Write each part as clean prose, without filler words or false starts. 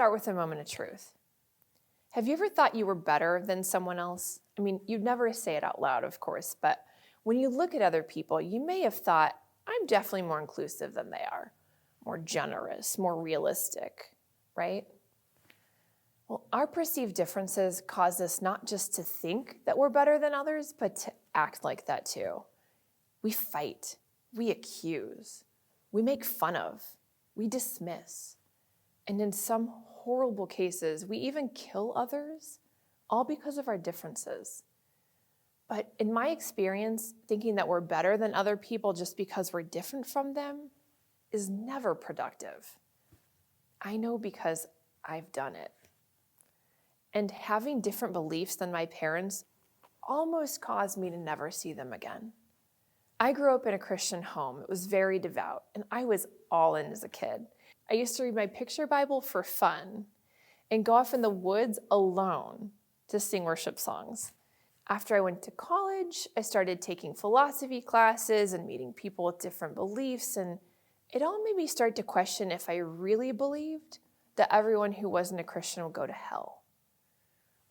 start with a moment of truth. Have you ever thought you were better than someone else? I mean, you'd never say it out loud, of course, but when you look at other people, you may have thought, I'm definitely more inclusive than they are, more generous, more realistic, right? Well, our perceived differences cause us not just to think that we're better than others, but to act like that too. We fight, we accuse, we make fun of, we dismiss, and in some horrible cases, we even kill others, all because of our differences. But in my experience, thinking that we're better than other people just because we're different from them is never productive. I know because I've done it. And having different beliefs than my parents almost caused me to never see them again. I grew up in a Christian home. It was very devout, and I was all in as a kid. I used to read my picture Bible for fun and go off in the woods alone to sing worship songs. After I went to college, I started taking philosophy classes and meeting people with different beliefs, and it all made me start to question if I really believed that everyone who wasn't a Christian would go to hell.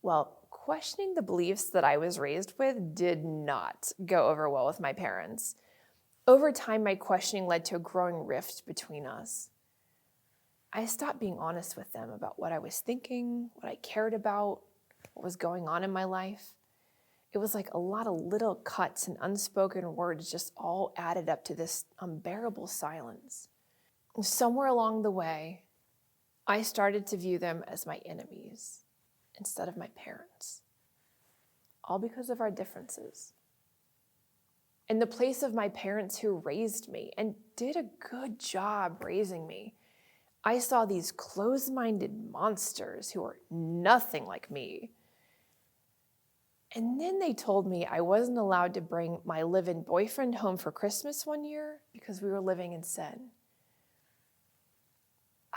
Well, questioning the beliefs that I was raised with did not go over well with my parents. Over time, my questioning led to a growing rift between us. I stopped being honest with them about what I was thinking, what I cared about, what was going on in my life. It was like a lot of little cuts and unspoken words just all added up to this unbearable silence. And somewhere along the way, I started to view them as my enemies instead of my parents, all because of our differences. In the place of my parents who raised me and did a good job raising me, I saw these closed-minded monsters who were nothing like me. And then they told me I wasn't allowed to bring my live-in boyfriend home for Christmas one year because we were living in sin.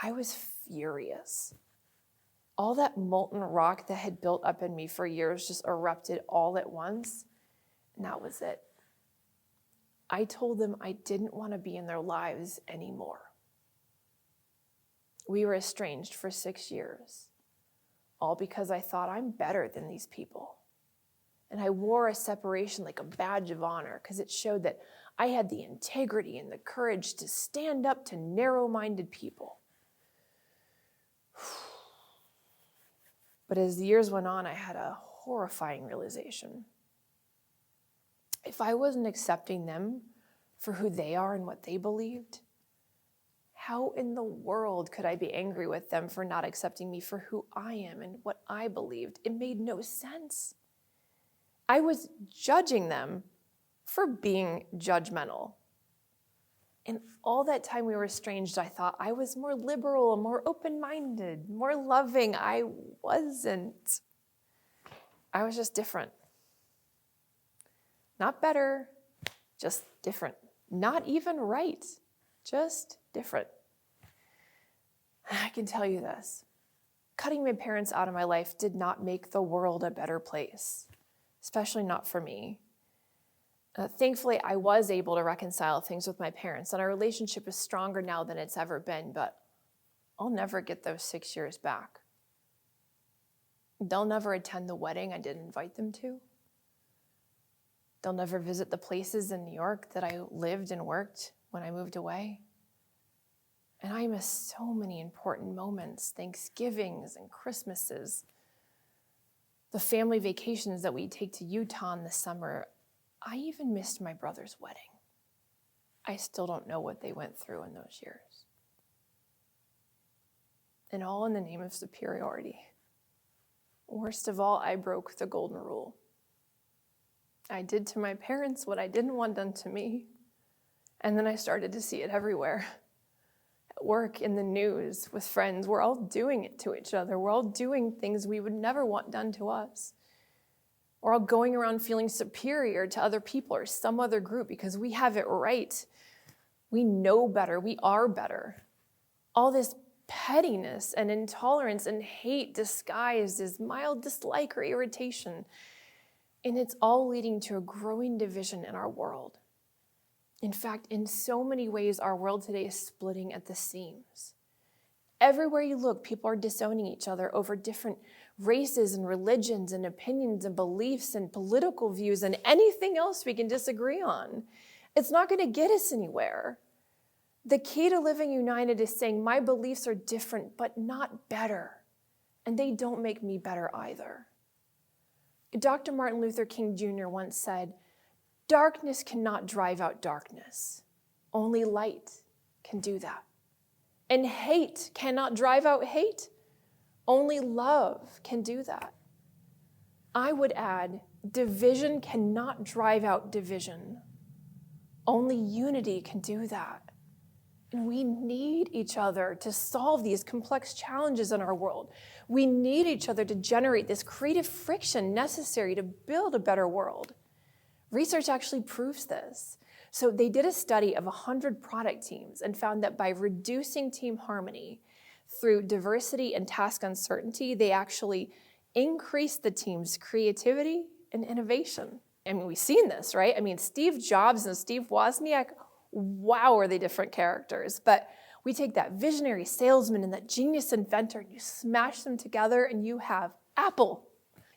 I was furious. All that molten rock that had built up in me for years just erupted all at once, and that was it. I told them I didn't want to be in their lives anymore. We were estranged for 6 years, all because I thought I'm better than these people. And I wore a separation like a badge of honor because it showed that I had the integrity and the courage to stand up to narrow-minded people. But as the years went on, I had a horrifying realization. If I wasn't accepting them for who they are and what they believed, how in the world could I be angry with them for not accepting me for who I am and what I believed? It made no sense. I was judging them for being judgmental. And all that time we were estranged, I thought I was more liberal, more open-minded, more loving. I wasn't. I was just different. Not better, just different. Not even right, just different. I can tell you this. Cutting my parents out of my life did not make the world a better place, especially not for me. Thankfully, I was able to reconcile things with my parents, and our relationship is stronger now than it's ever been, but I'll never get those 6 years back. They'll never attend the wedding I didn't invite them to. They'll never visit the places in New York that I lived and worked when I moved away. And I miss so many important moments, Thanksgivings and Christmases, the family vacations that we take to Utah in the summer. I even missed my brother's wedding. I still don't know what they went through in those years. And all in the name of superiority. Worst of all, I broke the golden rule. I did to my parents what I didn't want done to me. And then I started to see it everywhere. At work, in the news, with friends, we're all doing it to each other. We're all doing things we would never want done to us. We're all going around feeling superior to other people or some other group because we have it right. We know better. We are better. All this pettiness and intolerance and hate disguised as mild dislike or irritation. And it's all leading to a growing division in our world. In fact, in so many ways, our world today is splitting at the seams. Everywhere you look, people are disowning each other over different races and religions and opinions and beliefs and political views and anything else we can disagree on. It's not going to get us anywhere. The key to living united is saying my beliefs are different, but not better. And they don't make me better either. Dr. Martin Luther King Jr. once said, "Darkness cannot drive out darkness. Only light can do that. And hate cannot drive out hate. Only love can do that." I would add, division cannot drive out division. Only unity can do that. And we need each other to solve these complex challenges in our world. We need each other to generate this creative friction necessary to build a better world. Research actually proves this. So they did a study of 100 product teams and found that by reducing team harmony through diversity and task uncertainty, they actually increased the team's creativity and innovation. I mean, we've seen this, right? I mean, Steve Jobs and Steve Wozniak, wow, are they different characters? But we take that visionary salesman and that genius inventor and you smash them together and you have Apple.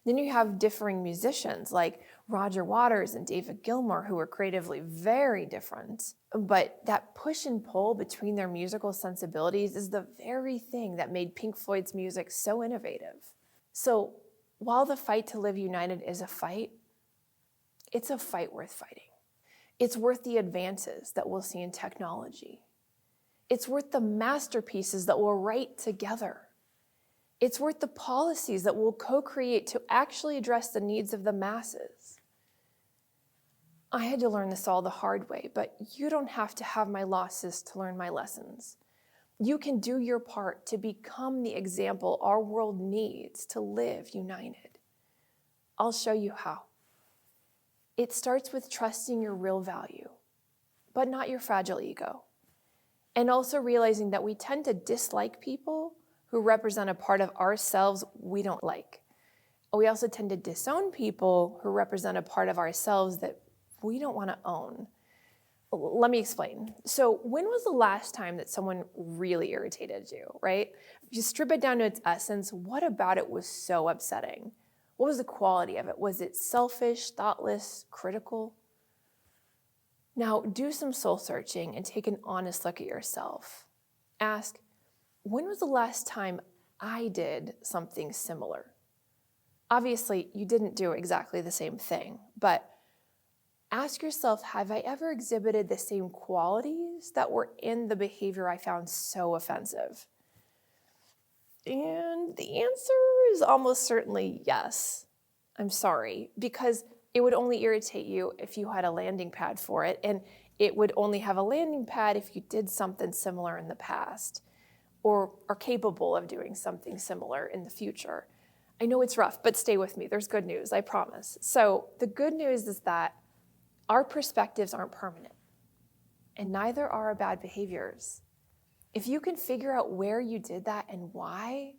Then you have differing musicians like Roger Waters and David Gilmour, who are creatively very different. But that push and pull between their musical sensibilities is the very thing that made Pink Floyd's music so innovative. So while the fight to live united is a fight, it's a fight worth fighting. It's worth the advances that we'll see in technology. It's worth the masterpieces that we'll write together. It's worth the policies that we'll co-create to actually address the needs of the masses. I had to learn this all the hard way, but you don't have to have my losses to learn my lessons. You can do your part to become the example our world needs to live united. I'll show you how. It starts with trusting your real value, but not your fragile ego. And also realizing that we tend to dislike people who represent a part of ourselves we don't like. We also tend to disown people who represent a part of ourselves that we don't want to own. Let me explain. So when was the last time that someone really irritated you, right? If you strip it down to its essence, what about it was so upsetting? What was the quality of it? Was it selfish, thoughtless, critical? Now, do some soul searching and take an honest look at yourself. Ask, when was the last time I did something similar? Obviously, you didn't do exactly the same thing, but ask yourself, have I ever exhibited the same qualities that were in the behavior I found so offensive? And the answer is almost certainly yes. I'm sorry, because it would only irritate you if you had a landing pad for it, and it would only have a landing pad if you did something similar in the past or are capable of doing something similar in the future. I know it's rough, but stay with me. There's good news, I promise. So the good news is that our perspectives aren't permanent, and neither are our bad behaviors. If you can figure out where you did that and why,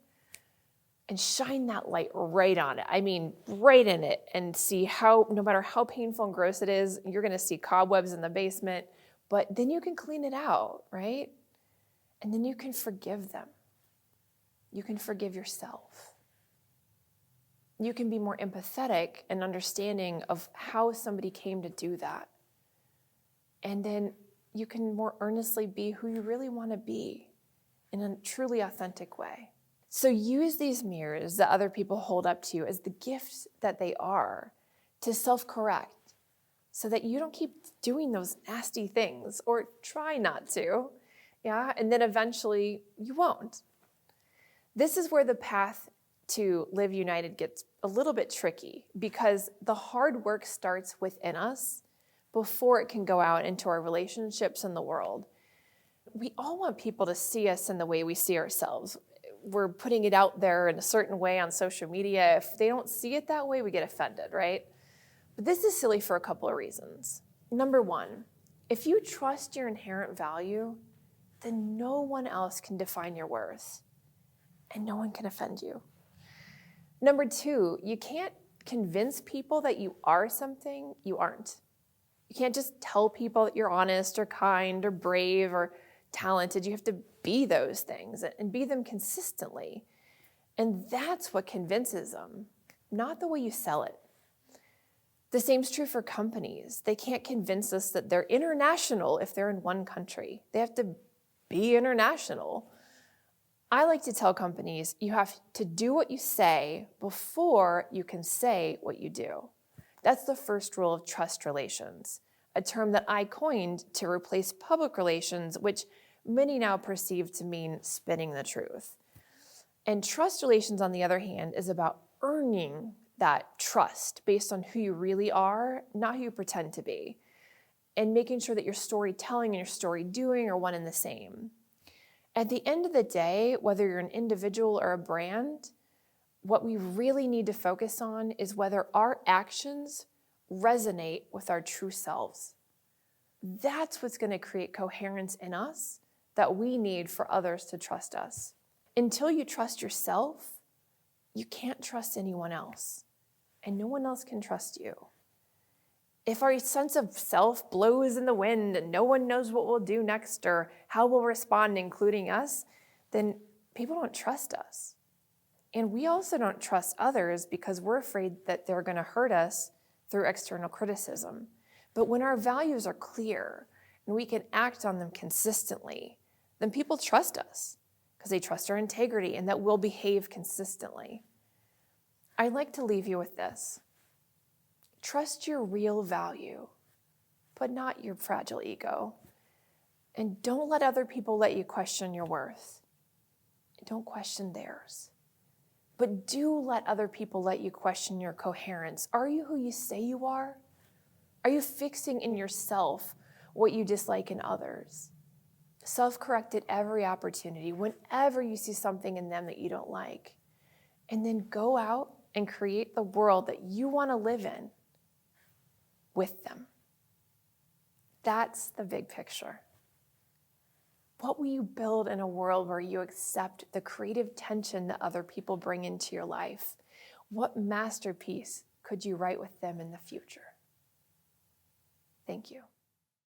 and shine that light right on it, I mean, right in it, and see how, no matter how painful and gross it is, you're gonna see cobwebs in the basement, but then you can clean it out, right? And then you can forgive them. You can forgive yourself. You can be more empathetic and understanding of how somebody came to do that. And then you can more earnestly be who you really want to be in a truly authentic way. So use these mirrors that other people hold up to you as the gifts that they are to self-correct so that you don't keep doing those nasty things, or try not to, yeah? And then eventually you won't. This is where the path to live united gets a little bit tricky, because the hard work starts within us before it can go out into our relationships in the world. We all want people to see us in the way we see ourselves. We're putting it out there in a certain way on social media. If they don't see it that way, we get offended, right? But this is silly for a couple of reasons. Number one, if you trust your inherent value, then no one else can define your worth, and no one can offend you. Number two, you can't convince people that you are something you aren't. You can't just tell people that you're honest or kind or brave or talented. You have to be those things and be them consistently. And that's what convinces them, not the way you sell it. The same is true for companies. They can't convince us that they're international if they're in one country. They have to be international. I like to tell companies you have to do what you say before you can say what you do. That's the first rule of trust relations, a term that I coined to replace public relations, which many now perceive to mean spinning the truth. And trust relations, on the other hand, is about earning that trust based on who you really are, not who you pretend to be, and making sure that your storytelling and your story doing are one and the same. At the end of the day, whether you're an individual or a brand, what we really need to focus on is whether our actions resonate with our true selves. That's what's going to create coherence in us that we need for others to trust us. Until you trust yourself, you can't trust anyone else, and no one else can trust you. If our sense of self blows in the wind and no one knows what we'll do next or how we'll respond, including us, then people don't trust us. And we also don't trust others because we're afraid that they're going to hurt us through external criticism. But when our values are clear and we can act on them consistently, then people trust us because they trust our integrity and that we'll behave consistently. I'd like to leave you with this. Trust your real value, but not your fragile ego. And don't let other people let you question your worth. Don't question theirs. But do let other people let you question your coherence. Are you who you say you are? Are you fixing in yourself what you dislike in others? Self-correct at every opportunity, whenever you see something in them that you don't like. And then go out and create the world that you want to live in with them. That's the big picture. What will you build in a world where you accept the creative tension that other people bring into your life? What masterpiece could you write with them in the future? Thank you.